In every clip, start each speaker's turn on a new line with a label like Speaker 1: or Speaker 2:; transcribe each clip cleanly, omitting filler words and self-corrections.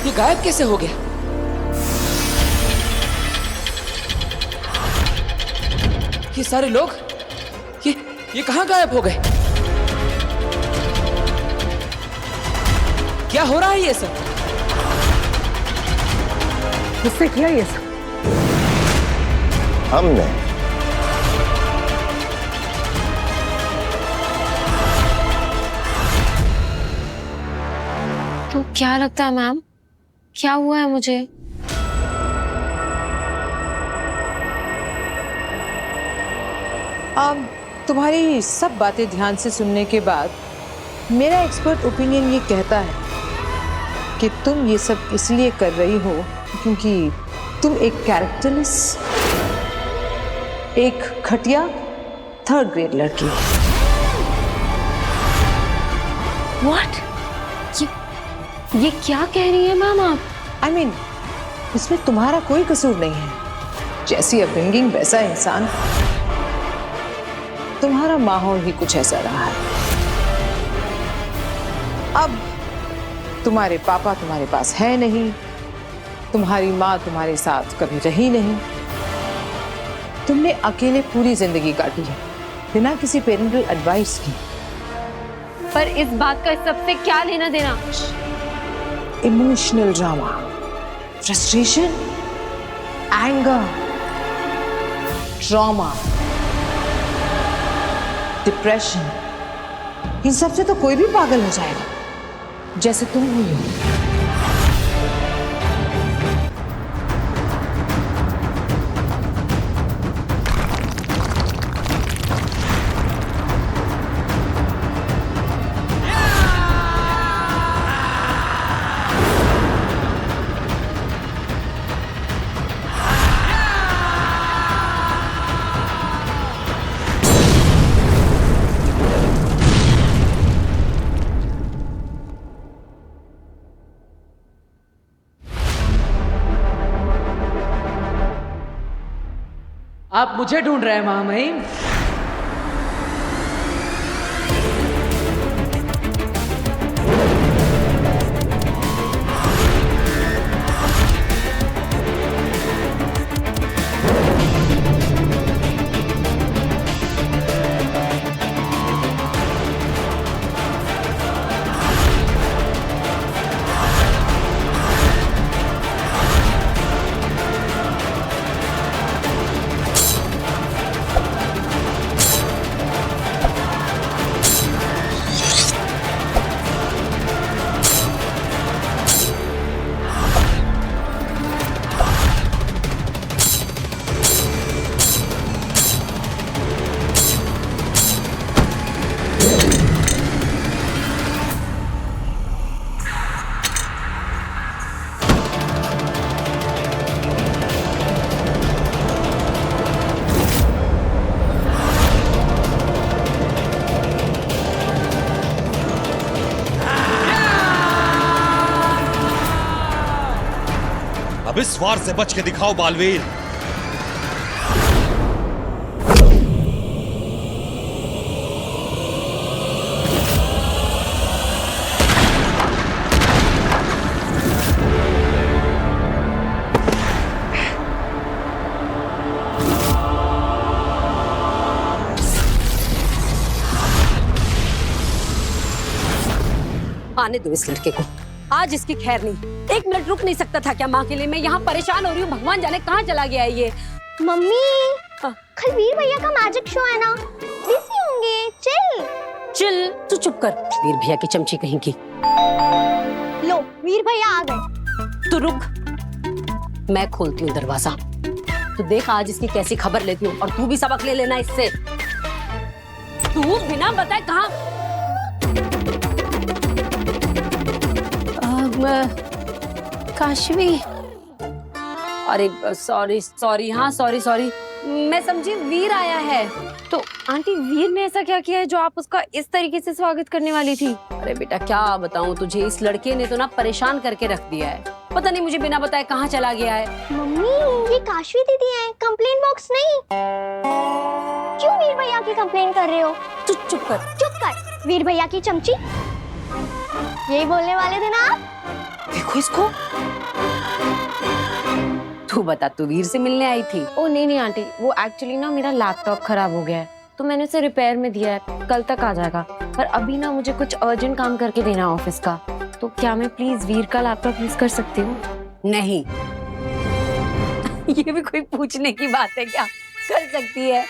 Speaker 1: ये गायब कैसे हो गया? ये सारे लोग ये कहां गायब हो गए? क्या हो रहा है ये सब?
Speaker 2: किससे किया ये सब?
Speaker 3: हमने।
Speaker 4: तो क्या लगता है मैम, क्या हुआ है मुझे?
Speaker 2: तुम्हारी सब बातें ध्यान से सुनने के बाद मेरा एक्सपर्ट ओपिनियन ये कहता है कि तुम ये सब इसलिए कर रही हो क्योंकि तुम एक कैरेक्टरलेस, एक घटिया 3rd ग्रेड लड़की हो।
Speaker 4: What? ये क्या कह रही है मैम आप?
Speaker 2: I mean, इसमें तुम्हारा कोई कसूर नहीं है। जैसी अपब्रिंगिंग वैसा इंसान। तुम्हारा माहौल ही कुछ ऐसा रहा है। अब तुम्हारे पापा तुम्हारे पास है नहीं, तुम्हारी माँ तुम्हारे साथ कभी रही नहीं, तुमने अकेले पूरी जिंदगी काटी है बिना किसी पेरेंटल एडवाइस की।
Speaker 4: पर इस बात का सबसे क्या लेना देना?
Speaker 2: Emotional drama, frustration, anger, trauma, depression, इन सब से तो कोई भी पागल हो जाएगा जैसे तुम हुई हो।
Speaker 1: आप मुझे ढूंढ रहे हैं महामहिम?
Speaker 5: अब इस वार से बच के दिखाओ बालवीर।
Speaker 6: आने दो इस लड़के को, आज इसकी खैर नहीं। 1 मिनट रुक नहीं सकता था क्या माँ के लिए? मैं यहाँ परेशान हो रही हूँ, भगवान जाने कहाँ चला गया है ये।
Speaker 7: मम्मी, कल वीर भैया का मैजिक शो है ना, बिजी होंगे।
Speaker 6: चिल, तू चुप कर, वीर भैया की चमची कहीं की।
Speaker 7: लो, वीर भैया आ गए।
Speaker 6: तू रुक, मैं खोलती हूँ दरवाजा। तू देख आज इसकी कैसी खबर लेती हूँ, और तू भी सबक ले लेना इससे। तू बिना बताए कहाँ? काशवी, अरे सॉरी, हाँ सॉरी, मैं समझी वीर आया है।
Speaker 4: तो आंटी, वीर ने ऐसा क्या किया है जो आप उसका इस तरीके से स्वागत करने वाली थी?
Speaker 6: अरे बेटा क्या बताऊं तुझे, इस लड़के ने तो ना परेशान करके रख दिया है। पता नहीं मुझे बिना बताए कहाँ चला गया है।
Speaker 7: मम्मी, ये काशवी दीदी है, कंप्लेन बॉक्स नहीं। क्यों वीर भैया की कंप्लेन कर रहे हो?
Speaker 6: तू चुप कर।
Speaker 7: चुप कर, वीर भैया की चमची। यही बोलने वाले थे ना आप?
Speaker 6: देखो इसको। तू बता, तू वीर से मिलने आई थी?
Speaker 4: ओ नहीं आंटी, वो एक्चुअली ना मेरा लैपटॉप खराब हो गया है तो मैंने उसे रिपेयर में दिया है, कल तक आ जाएगा। पर अभी ना मुझे कुछ अर्जेंट काम करके देना है ऑफिस का, तो क्या मैं प्लीज वीर का लैपटॉप यूज कर सकती हूँ?
Speaker 6: नहीं। ये भी कोई पूछने की बात है क्या? कर सकती है।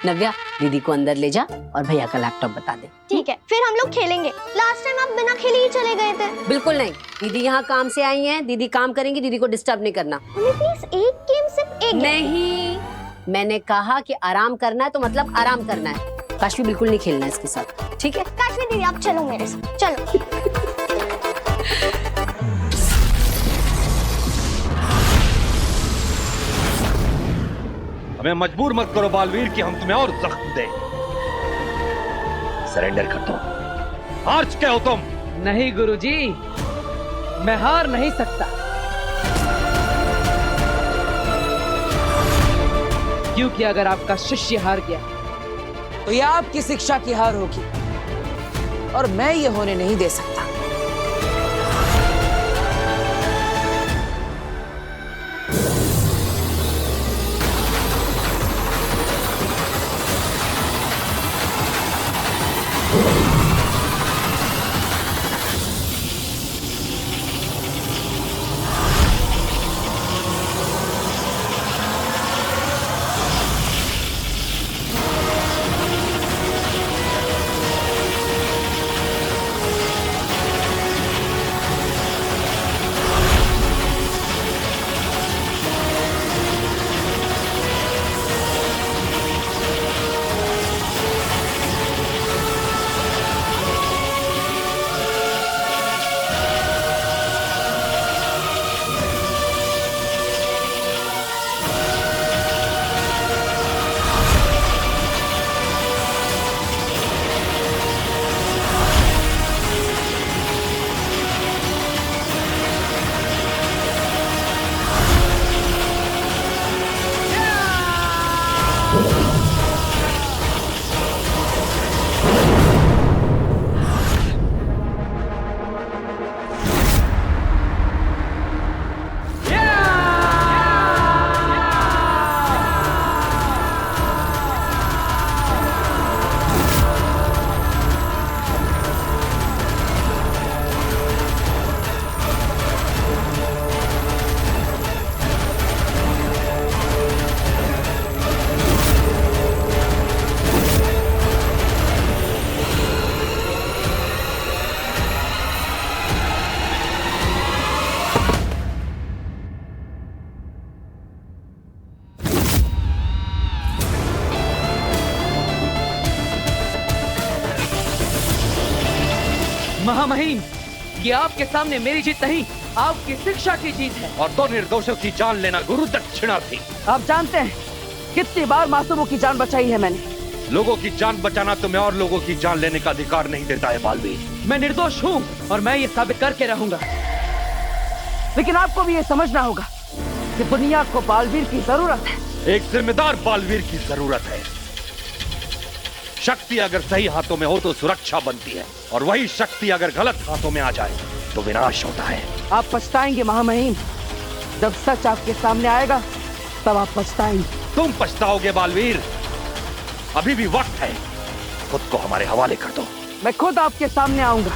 Speaker 6: नव्या, दीदी को अंदर ले जा और भैया का लैपटॉप बता दे।
Speaker 7: ठीक है, फिर हम लोग खेलेंगे। लास्ट टाइम आप बिना खेले ही चले गए थे।
Speaker 6: बिल्कुल नहीं, दीदी यहाँ काम से आई हैं, दीदी काम करेंगी, दीदी को डिस्टर्ब नहीं करना।
Speaker 7: प्लीज एक गेम, सिर्फ एक गेम।
Speaker 6: नहीं, मैंने कहा कि आराम करना है तो मतलब आराम करना है। काशवी बिल्कुल नहीं खेलना है इसके साथ, ठीक है?
Speaker 7: काश्मीर दीदी आप चलो मेरे साथ, चलो।
Speaker 5: हमें मजबूर मत करो बालवीर कि हम तुम्हें और जख्म दें। सरेंडर कर दो। हार चुके हो तुम।
Speaker 1: नहीं गुरुजी, मैं हार नहीं सकता, क्योंकि अगर आपका शिष्य हार गया तो यह आपकी शिक्षा की हार होगी और मैं ये होने नहीं दे सकता। महामहिम, ये आपके सामने मेरी जीत नहीं, आपकी शिक्षा की जीत है।
Speaker 5: और दो निर्दोषों की जान लेना गुरु दक्षिणा थी।
Speaker 1: आप जानते हैं कितनी बार मासूमों की जान बचाई है मैंने।
Speaker 5: लोगों की जान बचाना तुम्हें और लोगों की जान लेने का अधिकार नहीं देता है बालवीर।
Speaker 1: मैं निर्दोष हूँ और मैं ये साबित करके रहूंगा, लेकिन आपको भी ये समझना होगा कि दुनिया को बालवीर की जरूरत है।
Speaker 5: एक जिम्मेदार बालवीर की जरूरत है। शक्ति अगर सही हाथों में हो तो सुरक्षा बनती है, और वही शक्ति अगर गलत हाथों में आ जाए तो विनाश होता है।
Speaker 1: आप पछताएंगे महामहिम, जब सच आपके सामने आएगा तब आप पछताएंगे।
Speaker 5: तुम पछताओगे बालवीर, अभी भी वक्त है। खुद को हमारे हवाले कर दो।
Speaker 1: मैं खुद आपके सामने आऊंगा,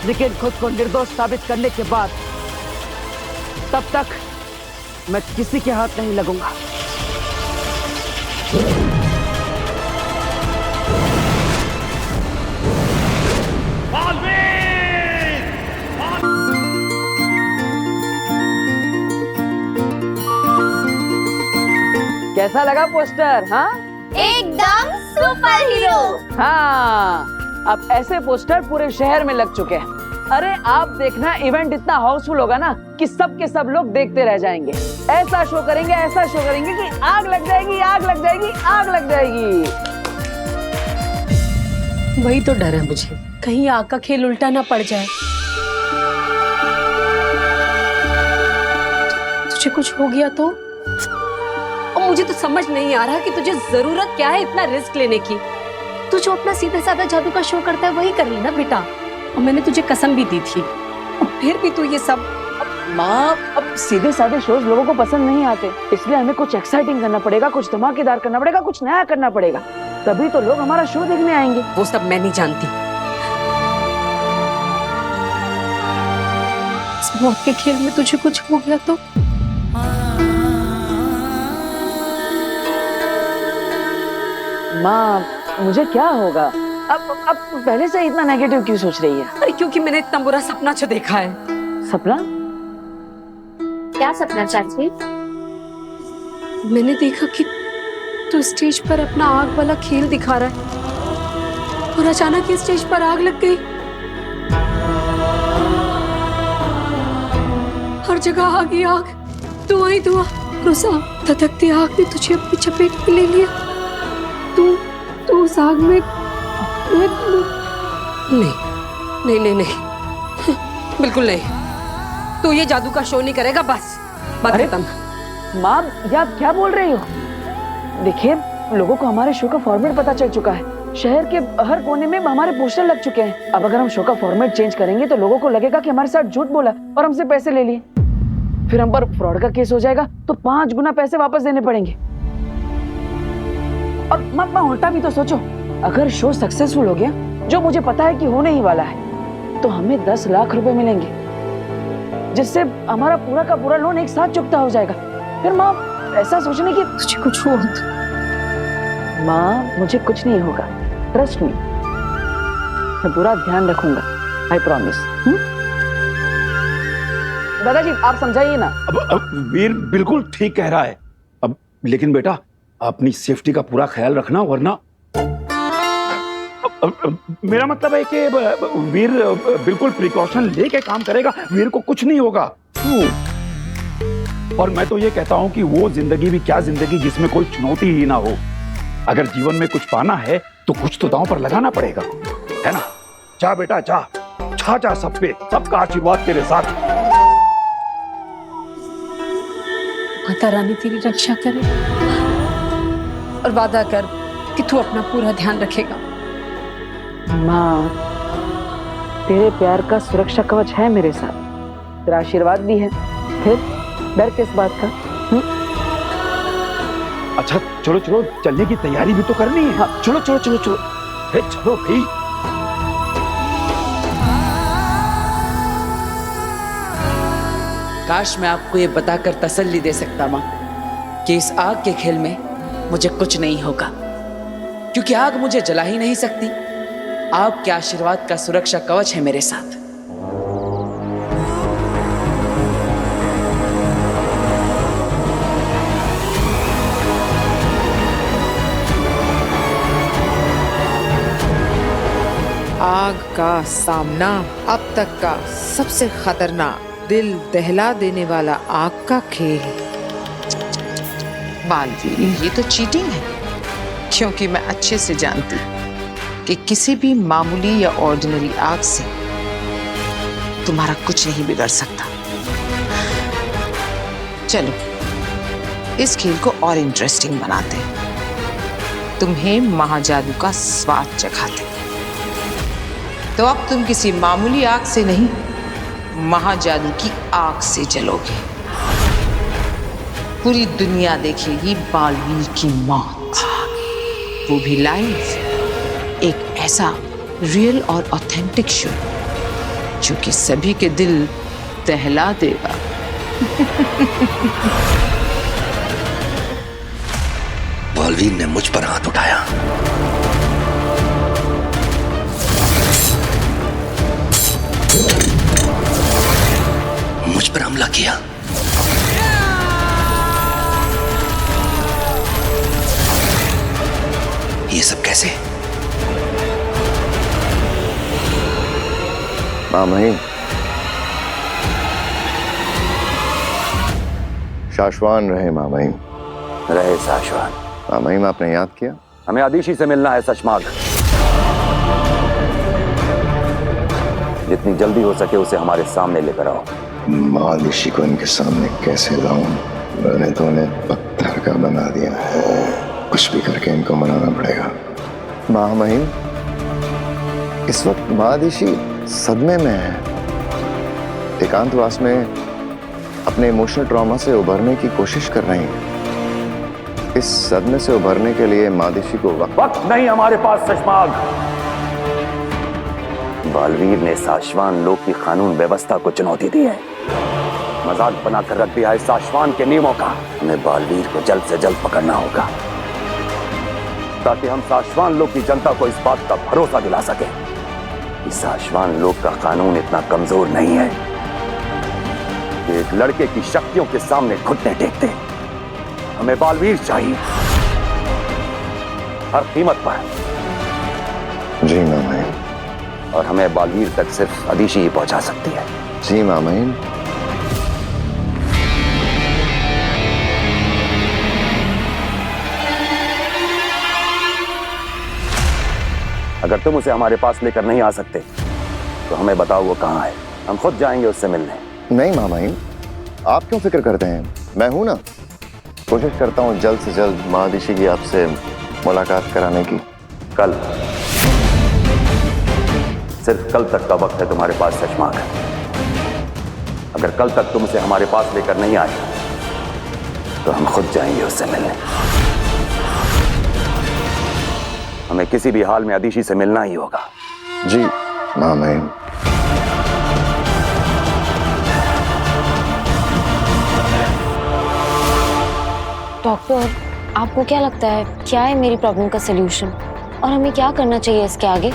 Speaker 1: लेकिन खुद को निर्दोष साबित करने के बाद, तब तक मैं किसी के हाथ नहीं लगूंगा। कैसा लगा पोस्टर? हाँ
Speaker 7: एकदम सुपर हीरो।
Speaker 1: हाँ, अब ऐसे पोस्टर पूरे शहर में लग चुके हैं। अरे आप देखना, इवेंट इतना हाउसफुल होगा ना कि सब के सब लोग देखते रह जाएंगे। ऐसा शो करेंगे, ऐसा शो करेंगे कि आग लग जाएगी, आग लग जाएगी, आग लग जाएगी।
Speaker 6: वही तो डर है मुझे, कहीं आग का खेल उल्टा ना पड़ जाए। तुझे कुछ हो गया तो? और मुझे तो समझ नहीं आ रहा कि तुझे जरूरत क्या है इतना रिस्क लेने की। तू जो अपना सीधा साधा जादू का शो करता है वही कर लेना बेटा। और मैंने तुझे कसम भी दी थी, और फिर भी तू ये सब।
Speaker 1: माँ, अब सीधे साधे शोज लोगों को पसंद नहीं आते, इसलिए हमें कुछ एक्साइटिंग करना पड़ेगा, कुछ धमाकेदार करना पड़ेगा, कुछ नया करना पड़ेगा, तभी तो लोग हमारा शो देखने आएंगे।
Speaker 6: वो सब मैं नहीं जानती। इस मौत के खेल में तुझे कुछ हो गया तो
Speaker 1: माँ, मुझे क्या होगा? अब पहले से इतना नेगेटिव क्यों सोच रही है?
Speaker 6: अरे क्योंकि मैंने इतना बुरा सपना जो देखा है।
Speaker 1: सपना?
Speaker 7: क्या सपना चाची?
Speaker 6: मैंने देखा कि तू स्टेज पर अपना आग वाला खेल दिखा रहा है और अचानक ही स्टेज पर आग लग गई। हर जगह आग ही आग, धुआं ही धुआं, और उस धधकती आग ने तुझे अपनी चपेट में ले लिया। तू उस आग में नहीं, बिल्कुल नहीं। तू ये जादू का शो नहीं करेगा, बस बात खत्म।
Speaker 1: माँ, ये आप क्या बोल रही हो? देखिए, लोगों को हमारे शो का फॉर्मेट पता चल चुका है, शहर के हर कोने में हमारे पोस्टर लग चुके हैं। अब अगर हम शो का फॉर्मेट चेंज करेंगे तो लोगों को लगेगा कि हमारे साथ झूठ बोला और हमसे पैसे ले लिए, फिर हम पर फ्रॉड का केस हो जाएगा, तो 5 गुना पैसे वापस देने पड़ेंगे। और माँ, उल्टा भी तो सोचो, अगर शो सक्सेसफुल हो गया, जो मुझे पता है कि होने ही वाला है, तो हमें 10 लाख रुपए मिलेंगे, जिससे हमारा पूरा का पूरा लोन एक साथ चुकता हो जाएगा। फिर माँ, ऐसा सोचने की
Speaker 6: तुझे कुछ हो
Speaker 1: माँ, मुझे कुछ नहीं होगा, ट्रस्ट मी, मैं पूरा ध्यान रखूंगा, आई प्रॉमिस। दादाजी, आप समझाइए ना।
Speaker 3: अब वीर बिल्कुल ठीक कह रहा है। अब लेकिन बेटा, अपनी सेफ्टी का पूरा ख्याल रखना, वरना मेरा मतलब है कि वीर बिल्कुल प्रिकॉशन लेके काम करेगा, वीर को कुछ नहीं होगा। और मैं तो ये कहता हूं कि वो जिंदगी भी क्या जिंदगी जिसमें कोई चुनौती ही ना हो। अगर जीवन में कुछ पाना है तो कुछ तो दांव पर लगाना पड़ेगा, है ना? जा बेटा जा, छा सब पे, सबका आशीर्वाद तेरे साथ।
Speaker 6: माता रानी तेरी रक्षा करे, और वादा कर कि तू अपना पूरा ध्यान रखेगा।
Speaker 1: माँ, तेरे प्यार का सुरक्षा कवच है मेरे साथ, तेरा आशीर्वाद भी है, फिर डर किस बात का?
Speaker 3: अच्छा चलो चलो, चलने की तैयारी भी तो करनी है।
Speaker 1: हाँ, चलो चलो चलो चलो।
Speaker 3: चलो भाई।
Speaker 8: काश मैं आपको ये बताकर तसल्ली दे सकता मां कि इस आग के खेल में मुझे कुछ नहीं होगा, क्योंकि आग मुझे जला ही नहीं सकती। आपके आशीर्वाद का सुरक्षा कवच है मेरे साथ।
Speaker 2: आग का सामना अब तक का सबसे खतरनाक, दिल दहला देने वाला आग का खेल। बालवीर, ये तो चीटिंग है, क्योंकि मैं अच्छे से जानती कि किसी भी मामूली या ऑर्डिनरी आग से तुम्हारा कुछ नहीं बिगड़ सकता। चलो इस खेल को और इंटरेस्टिंग बनाते हैं, तुम्हें महाजादू का स्वाद चखाते हैं। तो अब तुम किसी मामूली आग से नहीं, महाजादू की आग से जलोगे। पूरी दुनिया देखेगी बालवीर की मौत, वो भी लाइव। एक ऐसा रियल और ऑथेंटिक शो जो कि सभी के दिल दहला देगा।
Speaker 9: बालवीर ने मुझ पर हाथ उठाया, मुझ पर हमला किया। ये सब कैसे?
Speaker 10: मां महिम, शाश्वान रहे मां महिम।
Speaker 9: रहे शाश्वान।
Speaker 10: मां महिम, आपने याद किया?
Speaker 9: हमें आदिशी से मिलना है सचमार्ग। जितनी जल्दी हो सके उसे हमारे सामने लेकर आओ।
Speaker 10: महादिशी को इनके सामने कैसे लाऊं? मैंने तो उन्हें पत्थर का बना दिया है, कुछ भी करके इनको मनाना पड़ेगा। मां महिम, इस वक्त महादिशी सदमे में है, एकांतवास में अपने इमोशनल ट्रॉमा से उभरने की कोशिश कर रही हैं। इस सदमे से उभरने के लिए मादिशी को
Speaker 9: वक्त नहीं हमारे पास शशमाग। बालवीर ने साशवान लोक की कानून व्यवस्था को चुनौती दी है, मजाक बनाकर रख दिया है साशवान के नियमों का। हमें बालवीर को जल्द से जल्द पकड़ना होगा ताकि हम साशवान लोक की जनता को इस बात का भरोसा दिला सके कि साशवान लोक का कानून इतना कमजोर नहीं है कि एक लड़के की शक्तियों के सामने घुटने टेकते। हमें बालवीर चाहिए हर कीमत पर।
Speaker 10: जी मामाइन।
Speaker 9: और हमें बालवीर तक सिर्फ अदीशी ही पहुंचा सकती है।
Speaker 10: जी मामाइन।
Speaker 9: अगर तुम उसे हमारे पास लेकर नहीं आ सकते तो हमें बताओ वो कहाँ है, हम खुद जाएंगे उससे मिलने।
Speaker 10: नहीं मामाइन, आप क्यों फिक्र करते हैं, मैं हूं ना। कोशिश करता हूं जल्द से जल्द महादिशी की आपसे मुलाकात कराने की।
Speaker 9: कल, सिर्फ कल तक का वक्त है तुम्हारे पास शशमाग। अगर कल तक तुम उसे हमारे पास लेकर नहीं आए तो हम खुद जाएंगे उससे मिलने। हमें किसी भी हाल में अदीशी से मिलना ही होगा।
Speaker 10: जी मामाइन।
Speaker 4: डॉक्टर, आपको क्या लगता है क्या है मेरी प्रॉब्लम का सलूशन और हमें क्या करना चाहिए इसके आगे?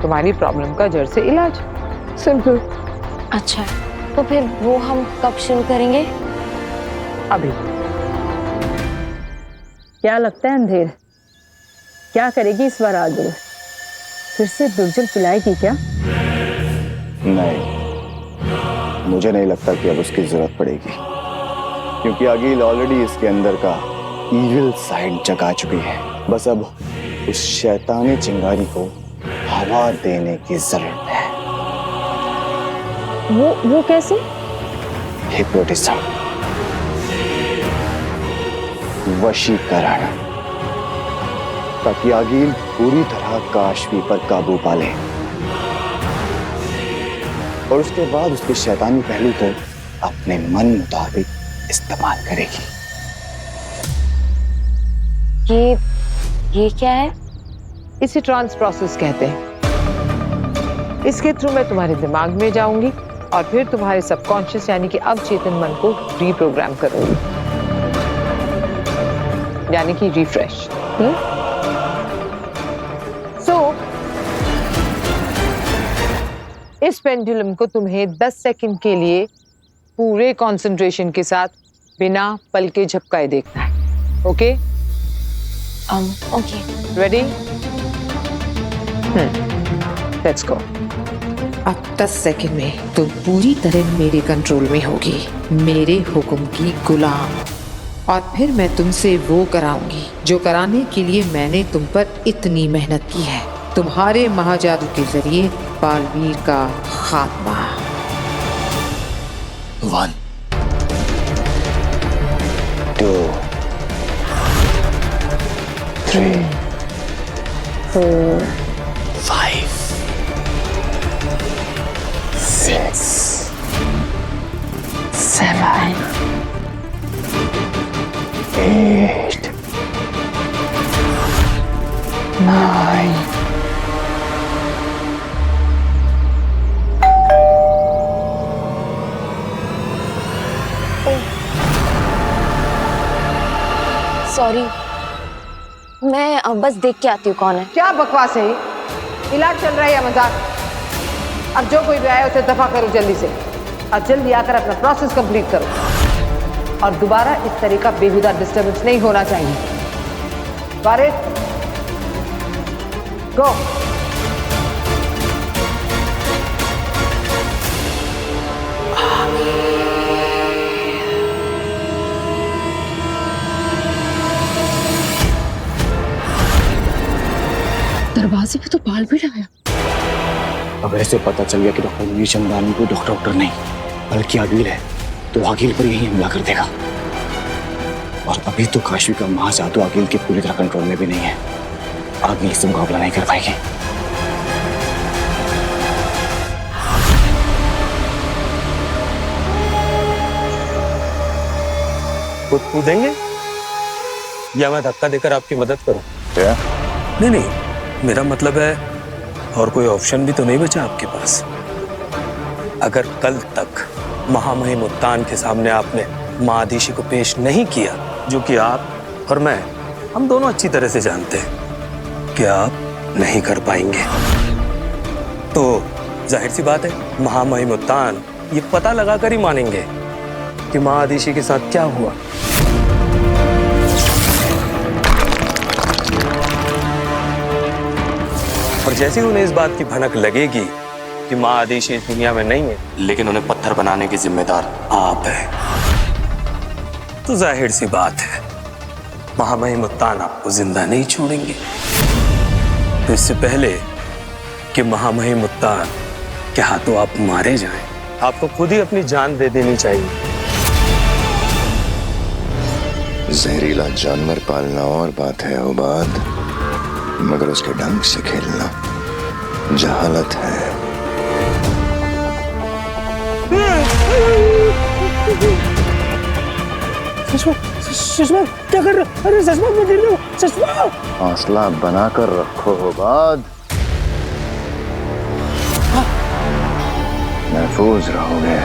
Speaker 2: तुम्हारी प्रॉब्लम का जड़ से इलाज, सिंपल।
Speaker 4: अच्छा, तो फिर वो हम कब शुरू करेंगे?
Speaker 1: अभी। क्या लगता है अंधेर, क्या करेगी इस बार आगे? फिर से दुर्जल पिलाएगी क्या?
Speaker 10: नहीं, मुझे नहीं लगता कि अब उसकी जरूरत पड़ेगी, क्योंकि अगील ऑलरेडी इसके अंदर का इविल साइड जगा चुकी है। बस अब उस शैतानी चिंगारी को हवा देने की जरूरत है।
Speaker 4: वो कैसे?
Speaker 10: हिप्नोटिज्म, वशीकरण, ताकि अगील पूरी तरह काशवी पर काबू पा ले और उसके बाद उसके शैतानी पहलू को अपने मन मुताबिक इस्तेमाल करेगी।
Speaker 4: ये क्या है?
Speaker 2: इसे ट्रांस प्रोसेस कहते हैं। इसके थ्रू मैं तुम्हारे दिमाग में जाऊंगी और फिर तुम्हारे सबकॉन्शियस यानी कि अवचेतन मन को रीप्रोग्राम करूंगी, यानी कि रिफ्रेश। इस पेंडुलम को तुम्हें 10 सेकंड के लिए पूरे कंसंट्रेशन के साथ बिना पल के झपकाए देखना है। Okay?
Speaker 4: Okay.
Speaker 2: Ready? Let's go. अब 10 सेकंड में तुम पूरी तरह मेरे कंट्रोल में होगी, मेरे हुक्म की गुलाम। और फिर मैं तुमसे वो कराऊंगी जो कराने के लिए मैंने तुम पर इतनी मेहनत की है। तुम्हारे महाजादू के जरिए बालवीर का खात्मा।
Speaker 10: 1 2 3 4 5 6 7 8 9
Speaker 4: सॉरी, मैं बस देख के आती हूँ कौन है।
Speaker 2: क्या बकवास है ये? इलाज चल रहा है या मजाक? अब जो कोई भी आया उसे दफा करो जल्दी से, और जल्दी आकर अपना प्रोसेस कंप्लीट करो। और दोबारा इस तरह का बेहुदा डिस्टर्बेंस नहीं होना चाहिए। वारिस, गो।
Speaker 6: दरवाजे पे तो बाल भी आया।
Speaker 10: अगर इसे पता चल गया कि डॉक्टर मुनीर चंदानी को डॉक्टर नहीं बल्कि अगील है तो अगील पर यही हमला कर देगा। और अभी तो काशवी का महाजादू अगील के पूरी तरह कंट्रोल में भी नहीं है। अगील से मुकाबला नहीं कर पाएगी।
Speaker 11: खुद कूदेंगे या मैं धक्का देकर आपकी मदद करूं?
Speaker 10: क्या?
Speaker 11: नहीं, मेरा मतलब है और कोई ऑप्शन भी तो नहीं बचा आपके पास। अगर कल तक महामहिम उत्तान के सामने आपने माँ आदिशि को पेश नहीं किया, जो कि आप और मैं हम दोनों अच्छी तरह से जानते हैं कि आप नहीं कर पाएंगे, तो जाहिर सी बात है महामहिम उत्तान ये पता लगाकर ही मानेंगे कि माँ आदिशि के साथ क्या हुआ। और जैसे ही उन्हें इस बात की भनक लगेगी कि माँ आदिशि इस दुनिया में नहीं है,
Speaker 9: लेकिन उन्हें पत्थर बनाने की जिम्मेदार
Speaker 11: आप है, तो जाहिर सी बात है महामहिम उत्तान आपको जिंदा नहीं छोड़ेंगे। तो इससे पहले कि महामहिम उत्तान के हाथों आप मारे जाएं, आपको खुद ही अपनी जान दे देनी चाहिए।
Speaker 10: जहरीला जानवर पालना और बात है उबाद, मगर उसके ढंग से खेलना जहालत है।
Speaker 11: सुषमा क्या कर रहे? अरे सुषमा मैं गिर रहा हूं। सुषमा
Speaker 10: हौसला बनाकर रखो उबाद, महफूज रहोगे।